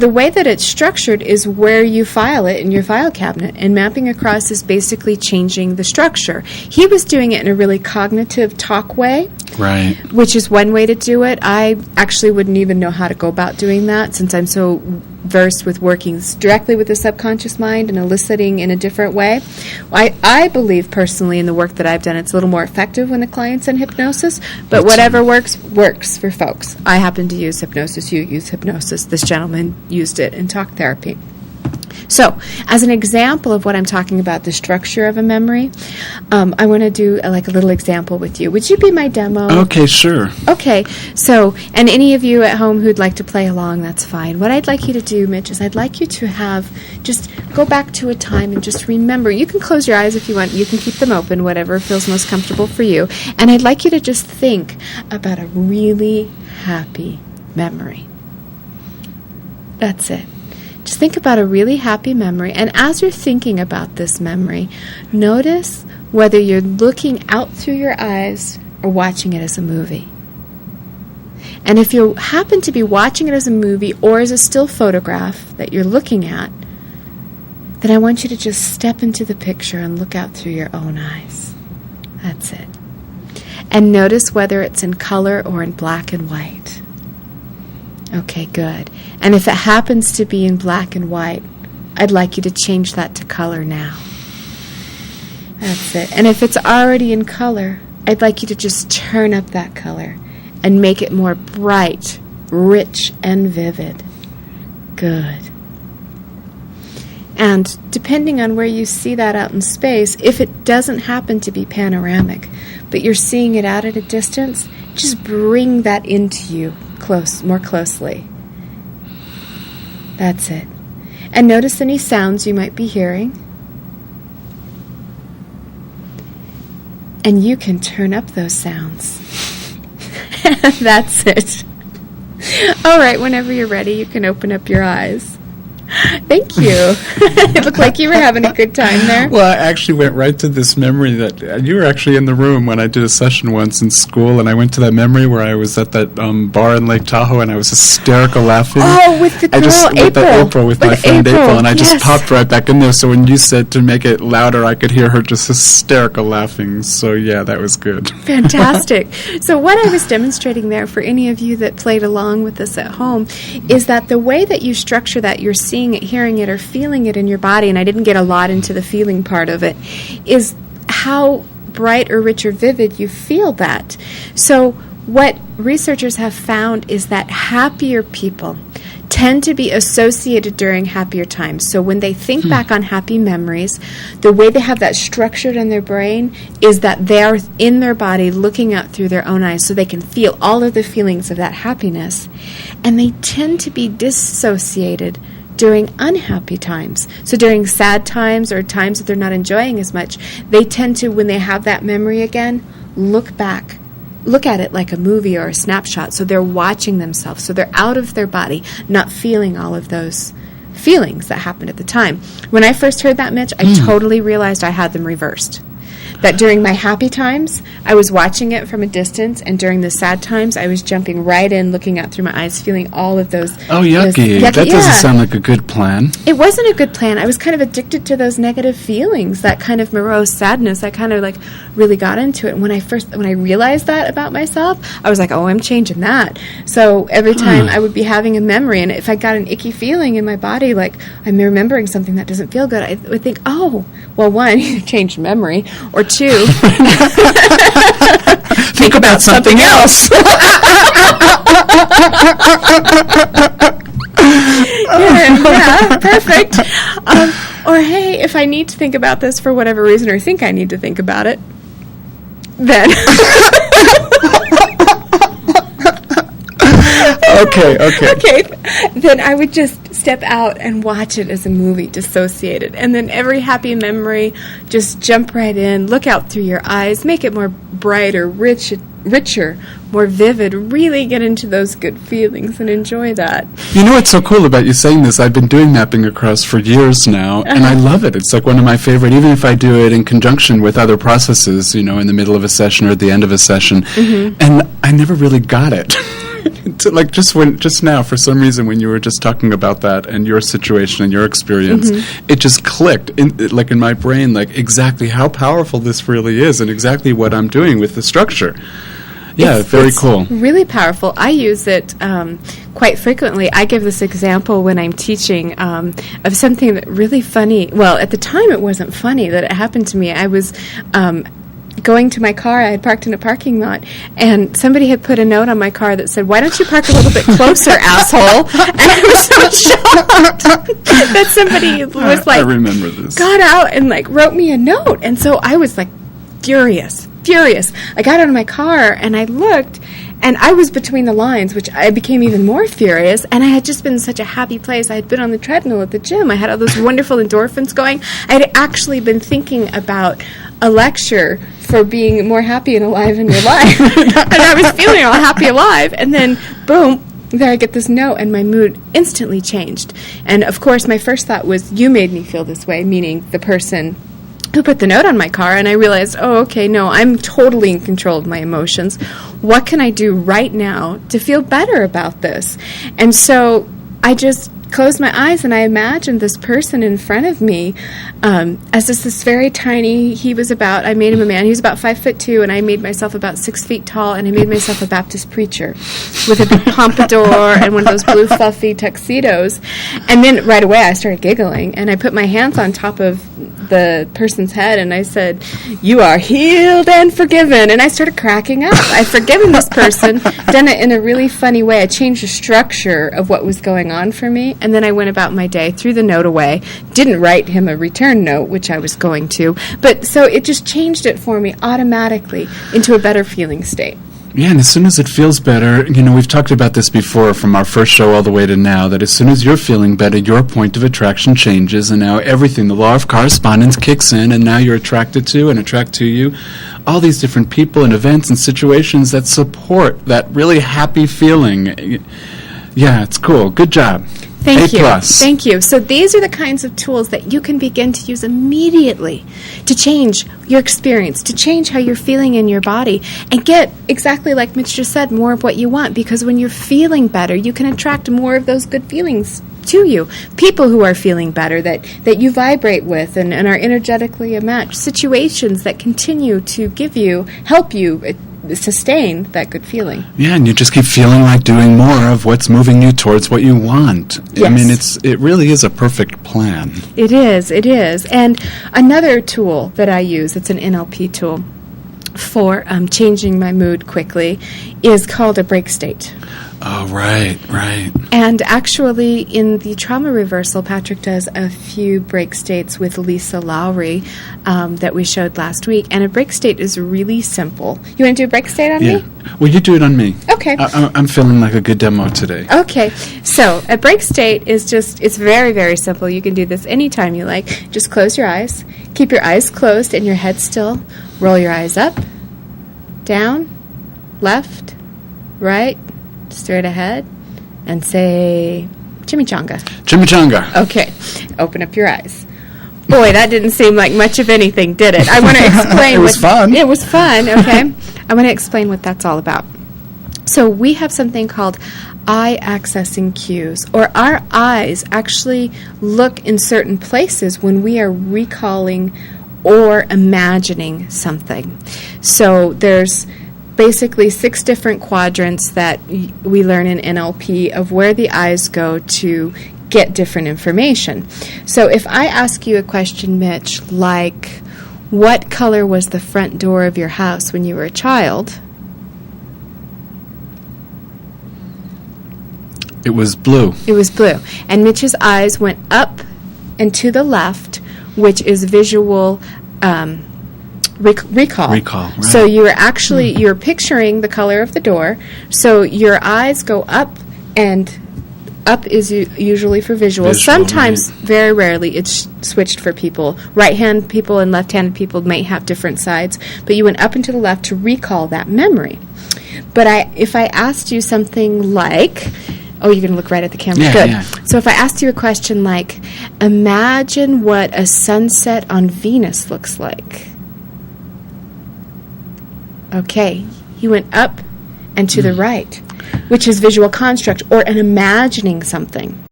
the way that it's structured is where you file it in your file cabinet, and mapping across is basically changing the structure. He was doing it in a really cognitive talk way, right, which is one way to do it. I actually wouldn't even know how to go about doing that, since I'm so versed with working directly with the subconscious mind and eliciting in a different way. I believe personally in the work that I've done, it's a little more effective when the client's in hypnosis, but whatever works for folks. I happen to use hypnosis. You use hypnosis. This gentleman used it in talk therapy. So, as an example of what I'm talking about, the structure of a memory, I want to do a little example with you. Would you be my demo? Okay, sure. Okay, so, and any of you at home who'd like to play along, that's fine. What I'd like you to do, Mitch, is I'd like you to just go back to a time and just remember. You can close your eyes if you want. You can keep them open, whatever feels most comfortable for you. And I'd like you to just think about a really happy memory. That's it. Just think about a really happy memory, and as you're thinking about this memory, notice whether you're looking out through your eyes or watching it as a movie. And if you happen to be watching it as a movie or as a still photograph that you're looking at, then I want you to just step into the picture and look out through your own eyes. That's it. And notice whether it's in color or in black and white. Okay, good. And if it happens to be in black and white, I'd like you to change that to color now. That's it. And if it's already in color, I'd like you to just turn up that color and make it more bright, rich, and vivid. Good. And depending on where you see that out in space, if it doesn't happen to be panoramic, but you're seeing it out at a distance, just bring that into you more closely. That's it. And notice any sounds you might be hearing. And you can turn up those sounds. That's it. All right, whenever you're ready, you can open up your eyes. Thank you. It looked like you were having a good time there. Well, I actually went right to this memory that you were actually in the room when I did a session once in school, and I went to that memory where I was at that bar in Lake Tahoe, and I was hysterical laughing. Oh, with the girl, April. With my friend April, and I just popped right back in there. So when you said to make it louder, I could hear her just hysterical laughing. So yeah, that was good. Fantastic. So what I was demonstrating there for any of you that played along with us at home is that the way that you structure that, you're seeing it, hearing it, or feeling it in your body, and I didn't get a lot into the feeling part of it, is how bright or rich or vivid you feel that. So what researchers have found is that happier people tend to be associated during happier times. So when they think back on happy memories, the way they have that structured in their brain is that they are in their body looking out through their own eyes so they can feel all of the feelings of that happiness. And they tend to be dissociated during unhappy times. So during sad times or times that they're not enjoying as much, they tend to, when they have that memory again, look at it like a movie or a snapshot. So they're watching themselves. So they're out of their body, not feeling all of those feelings that happened at the time. When I first heard that, Mitch, I totally realized I had them reversed. That during my happy times, I was watching it from a distance, and during the sad times, I was jumping right in, looking out through my eyes, feeling all of those. Oh, yucky. That doesn't sound like a good plan. It wasn't a good plan. I was kind of addicted to those negative feelings, that kind of morose sadness. I kind of really got into it. And when I realized that about myself, I was like, oh, I'm changing that. So every time I would be having a memory, and if I got an icky feeling in my body, like I'm remembering something that doesn't feel good, I would think, oh, well, one, you changed memory, or two, think about something else. Yeah, perfect. Or hey, if I need to think about this for whatever reason, or think I need to think about it, then okay, then I would just step out and watch it as a movie, dissociated. And then every happy memory, just jump right in, look out through your eyes, make it more brighter, richer, more vivid, really get into those good feelings and enjoy that. You know what's so cool about you saying this? I've been doing mapping across for years now, and I love it. It's like one of my favorite, even if I do it in conjunction with other processes, in the middle of a session or at the end of a session. And I never really got it. Like just now, for some reason, when you were just talking about that and your situation and your experience, it just clicked in my brain, like exactly how powerful this really is and exactly what I'm doing with the structure. Yeah, very cool. Really powerful. I use it quite frequently. I give this example when I'm teaching of something that really funny. Well, at the time it wasn't funny that it happened to me. I was going to my car. I had parked in a parking lot, and somebody had put a note on my car that said, "Why don't you park a little bit closer, asshole?" And I was so shocked that somebody was like, I remember this. Got out and like wrote me a note. And so I was like furious. I got out of my car and I looked, and I was between the lines, which I became even more furious. And I had just been in such a happy place. I had been on the treadmill at the gym. I had all those wonderful endorphins going. I had actually been thinking about a lecture for being more happy and alive in your life. And I was feeling all happy, alive. And then, boom, there I get this note, and my mood instantly changed. And, of course, my first thought was, you made me feel this way, meaning the person who put the note on my car. And I realized, oh, okay, no, I'm totally in control of my emotions. What can I do right now to feel better about this? And so I just closed my eyes and I imagined this person in front of me as this very tiny, I made him a man, he was about 5'2", and I made myself about 6 feet tall, and I made myself a Baptist preacher with a big pompadour and one of those blue fluffy tuxedos. And then right away I started giggling, and I put my hands on top of the person's head and I said, "You are healed and forgiven." And I started cracking up. I've forgiven this person, done it in a really funny way. I changed the structure of what was going on for me, and then I went about my day, threw the note away, didn't write him a return note, which I was going to, but so it just changed it for me automatically into a better feeling state. Yeah, and as soon as it feels better, we've talked about this before from our first show all the way to now, that as soon as you're feeling better, your point of attraction changes, and now everything, the law of correspondence kicks in, and now you're attracted to and attract to you all these different people and events and situations that support that really happy feeling. Yeah, it's cool. Good job. Thank you. A+. Thank you. So these are the kinds of tools that you can begin to use immediately to change your experience, to change how you're feeling in your body, and get, exactly like Mitch just said, more of what you want. Because when you're feeling better, you can attract more of those good feelings to you. People who are feeling better, that you vibrate with and are energetically a match. Situations that continue to help you sustain that good feeling. Yeah, and you just keep feeling like doing more of what's moving you towards what you want. Yes. I mean, it really is a perfect plan. It is. And another tool that I use, it's an NLP tool for changing my mood quickly, is called a break state. Oh, right. And actually, in the trauma reversal, Patrick does a few break states with Lisa Lowry that we showed last week. And a break state is really simple. You want to do a break state on me? Well, you do it on me. Okay. I'm feeling like a good demo today. Okay. So a break state is it's very, very simple. You can do this anytime you like. Just close your eyes. Keep your eyes closed and your head still. Roll your eyes up, down, left, right, straight ahead, and say chimichanga. Chimichanga. Okay. Open up your eyes. Boy, that didn't seem like much of anything, did it? I want to explain. It was fun. It was fun, okay. I want to explain what that's all about. So we have something called eye accessing cues, or our eyes actually look in certain places when we are recalling or imagining something. So there's basically 6 different quadrants that we learn in NLP of where the eyes go to get different information. So if I ask you a question, Mitch, like, what color was the front door of your house when you were a child? It was blue. It was blue. And Mitch's eyes went up and to the left, which is visual recall. Recall, right. So you were actually, you're picturing the color of the door. So your eyes go up, and up is usually for visual. Sometimes, right. Very rarely, it's switched for people. Right-hand people and left-handed people may have different sides, but you went up and to the left to recall that memory. But if I asked you something like... Oh, you're going to look right at the camera. Yeah, good. Yeah. So if I asked you a question like, imagine what a sunset on Venus looks like. Okay. You went up and to the right. which is visual construct or an imagining something.